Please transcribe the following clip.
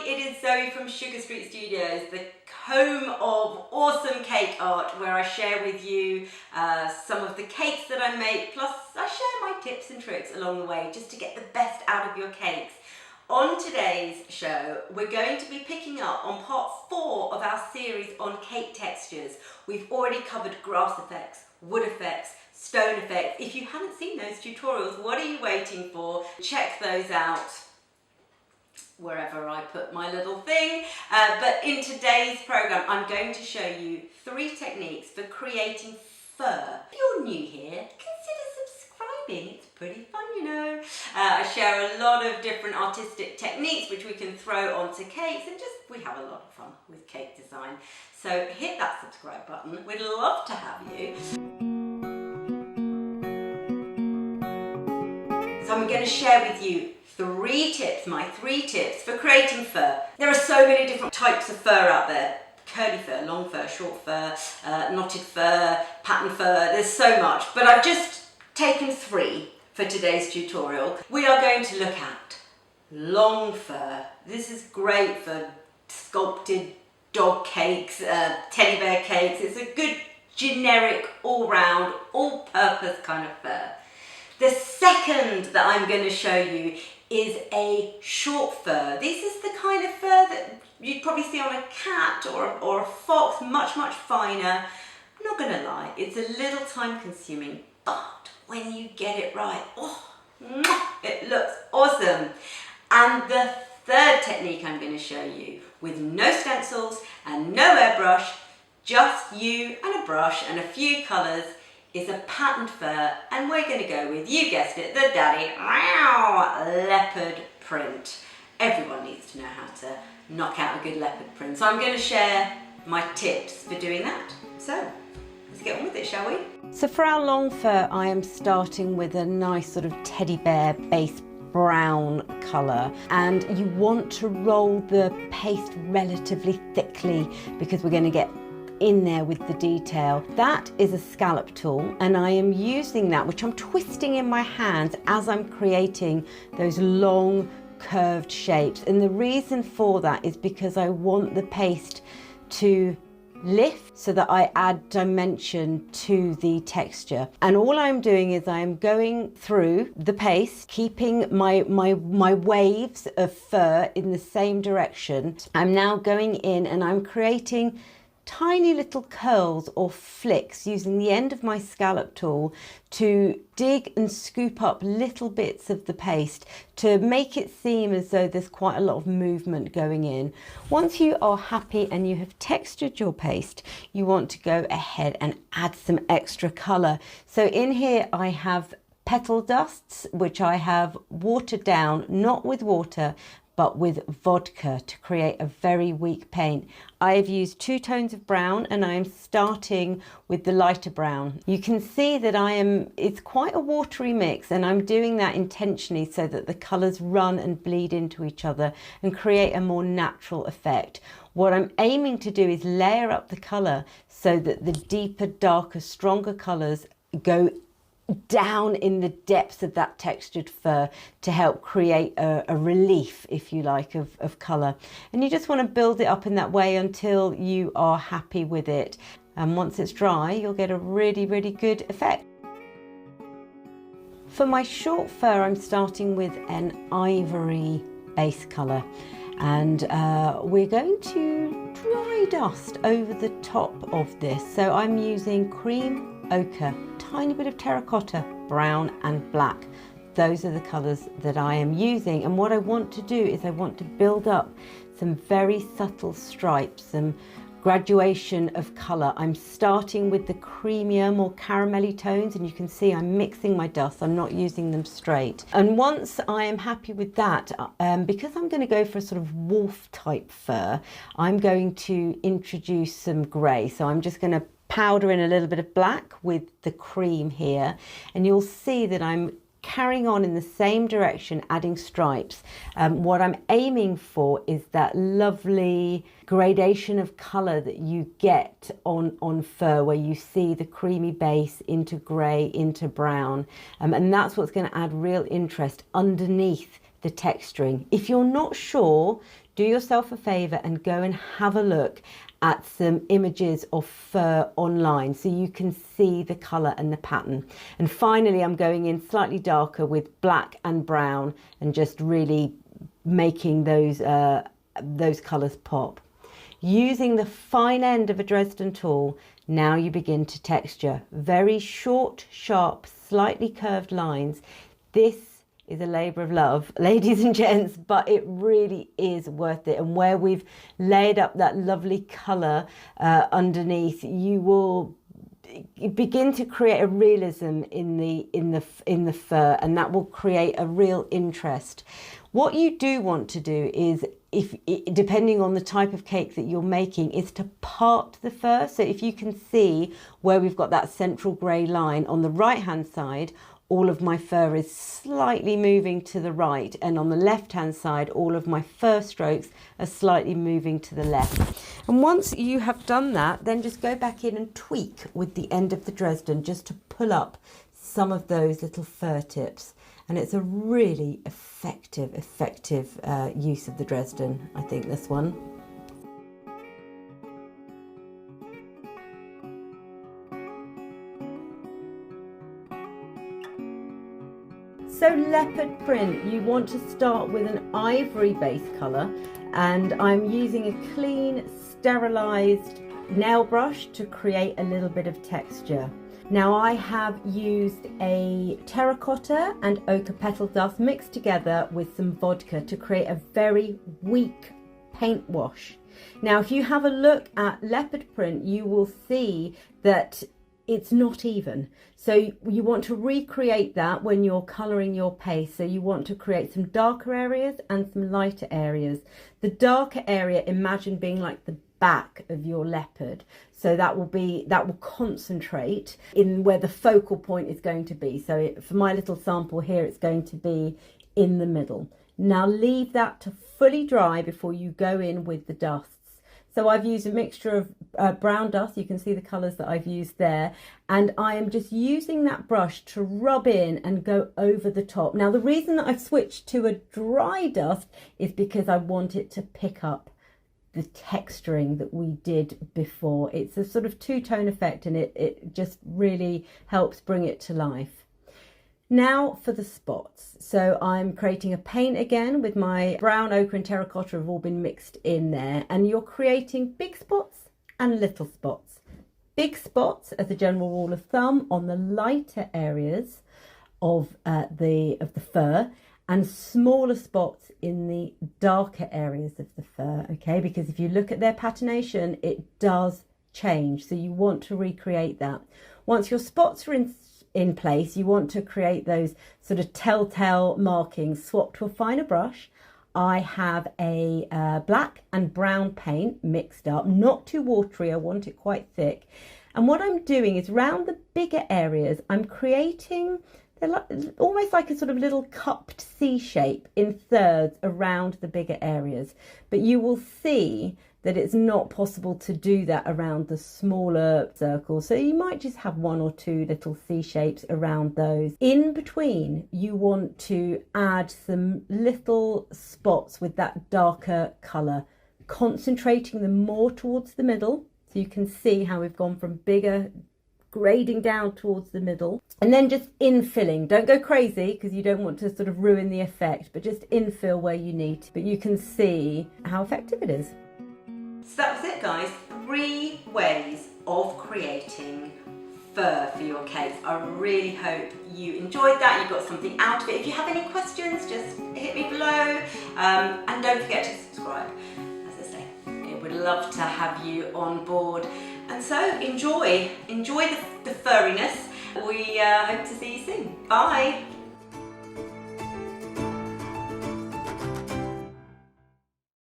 it is Zoe from Sugar Street Studios, the home of awesome cake art, where I share with you some of the cakes that I make, plus I share my tips and tricks along the way just to get the best out of your cakes. On today's show, we're going to be picking up on part 4 of our series on cake textures. We've already covered grass effects, wood effects, stone effects. If you haven't seen those tutorials, what are you waiting for? Check those out wherever I put my little thing. But in today's program, I'm going to show you 3 techniques for creating fur. If you're new here, consider subscribing. It's pretty fun, you know. I share a lot of different artistic techniques which we can throw onto cakes, and we have a lot of fun with cake design. So hit that subscribe button. We'd love to have you. So I'm going to share with you 3 tips, my 3 tips for creating fur. There are so many different types of fur out there. Curly fur, long fur, short fur, knotted fur, pattern fur, there's so much. But I've just taken 3 for today's tutorial. We are going to look at long fur. This is great for sculpted dog cakes, teddy bear cakes. It's a good generic, all-round, all-purpose kind of fur. The second that I'm going to show you is a short fur. This is the kind of fur that you'd probably see on a cat or a fox, much, much finer. I'm not going to lie, it's a little time consuming, but when you get it right, oh, it looks awesome. And the third technique I'm going to show you, with no stencils and no airbrush, just you and a brush and a few colours, is a patterned fur, and we're going to go with, you guessed it, the daddy leopard print. Everyone needs to know how to knock out a good leopard print, so I'm going to share my tips for doing that. So let's get on with it, shall we? So for our long fur, I am starting with a nice sort of teddy bear base brown colour, and you want to roll the paste relatively thickly because we're going to get in there with the detail. That is a scallop tool, and I am using that, which I'm twisting in my hands as I'm creating those long curved shapes. And the reason for that is because I want the paste to lift so that I add dimension to the texture. And all I'm doing is I'm going through the paste, keeping my waves of fur in the same direction. I'm now going in and I'm creating tiny little curls or flicks using the end of my scallop tool to dig and scoop up little bits of the paste to make it seem as though there's quite a lot of movement going in. Once you are happy and you have textured your paste, you want to go ahead and add some extra colour. So in here I have petal dusts, which I have watered down, not with water, but with vodka to create a very weak paint. I've used 2 tones of brown, and I'm starting with the lighter brown. You can see that it's quite a watery mix, and I'm doing that intentionally so that the colours run and bleed into each other and create a more natural effect. What I'm aiming to do is layer up the colour so that the deeper, darker, stronger colours go down in the depths of that textured fur to help create a relief, if you like, of colour. And you just want to build it up in that way until you are happy with it. And once it's dry, you'll get a really, really good effect. For my short fur, I'm starting with an ivory base colour. And we're going to dry dust over the top of this. So I'm using cream, ochre, tiny bit of terracotta, brown and black. Those are the colours that I am using, and what I want to do is I want to build up some very subtle stripes, some graduation of colour. I'm starting with the creamier, more caramelly tones, and you can see I'm mixing my dust, I'm not using them straight. And once I am happy with that, because I'm going to go for a sort of wolf type fur, I'm going to introduce some grey. So I'm just going to powder in a little bit of black with the cream here, and you'll see that I'm carrying on in the same direction, adding stripes. What I'm aiming for is that lovely gradation of colour that you get on fur, where you see the creamy base into grey, into brown, and that's what's going to add real interest underneath the texturing. If you're not sure, do yourself a favour and go and have a look at some images of fur online so you can see the colour and the pattern. And finally, I'm going in slightly darker with black and brown and just really making those colours pop. Using the fine end of a Dresden tool, now you begin to texture. Very short, sharp, slightly curved lines. This is a labour of love, ladies and gents, but it really is worth it. And where we've laid up that lovely colour underneath, you will begin to create a realism in the fur, and that will create a real interest. What you do want to do is, depending on the type of cake that you're making, is to part the fur. So if you can see where we've got that central grey line on the right hand side, all of my fur is slightly moving to the right, and on the left hand side all of my fur strokes are slightly moving to the left. And once you have done that, then just go back in and tweak with the end of the Dresden just to pull up some of those little fur tips. And it's a really effective use of the Dresden, I think, this one. So leopard print, you want to start with an ivory base colour, and I'm using a clean, sterilised nail brush to create a little bit of texture. Now I have used a terracotta and ochre petal dust mixed together with some vodka to create a very weak paint wash. Now if you have a look at leopard print, you will see that it's not even. So you want to recreate that when you're colouring your paste. So you want to create some darker areas and some lighter areas. The darker area, imagine being like the back of your leopard. So that will concentrate in where the focal point is going to be. So for my little sample here, it's going to be in the middle. Now leave that to fully dry before you go in with the dusts. So I've used a mixture of brown dust, you can see the colours that I've used there, and I am just using that brush to rub in and go over the top. Now the reason that I've switched to a dry dust is because I want it to pick up the texturing that we did before. It's a sort of two-tone effect, and it just really helps bring it to life. Now for the spots. So I'm creating a paint again with my brown, ochre and terracotta have all been mixed in there, and you're creating big spots and little spots. Big spots as a general rule of thumb on the lighter areas of the fur, and smaller spots in the darker areas of the fur, okay? Because if you look at their patternation, it does change. So you want to recreate that. Once your spots are in place, you want to create those sort of telltale markings. Swap to a finer brush. I have a black and brown paint mixed up, not too watery, I want it quite thick. And what I'm doing is round the bigger areas, I'm creating almost like a sort of little cupped C shape in thirds around the bigger areas. But you will see that it's not possible to do that around the smaller circles. So you might just have one or two little C shapes around those. In between, you want to add some little spots with that darker colour, concentrating them more towards the middle. So you can see how we've gone from bigger, grading down towards the middle, and then just infilling. Don't go crazy because you don't want to sort of ruin the effect, but just infill where you need to. But you can see how effective it is. So that was it, guys. 3 ways of creating fur for your cakes. I really hope you enjoyed that, you got something out of it. If you have any questions, just hit me below, and don't forget to subscribe. As I say, I would love to have you on board. And so enjoy the furriness. We hope to see you soon. Bye.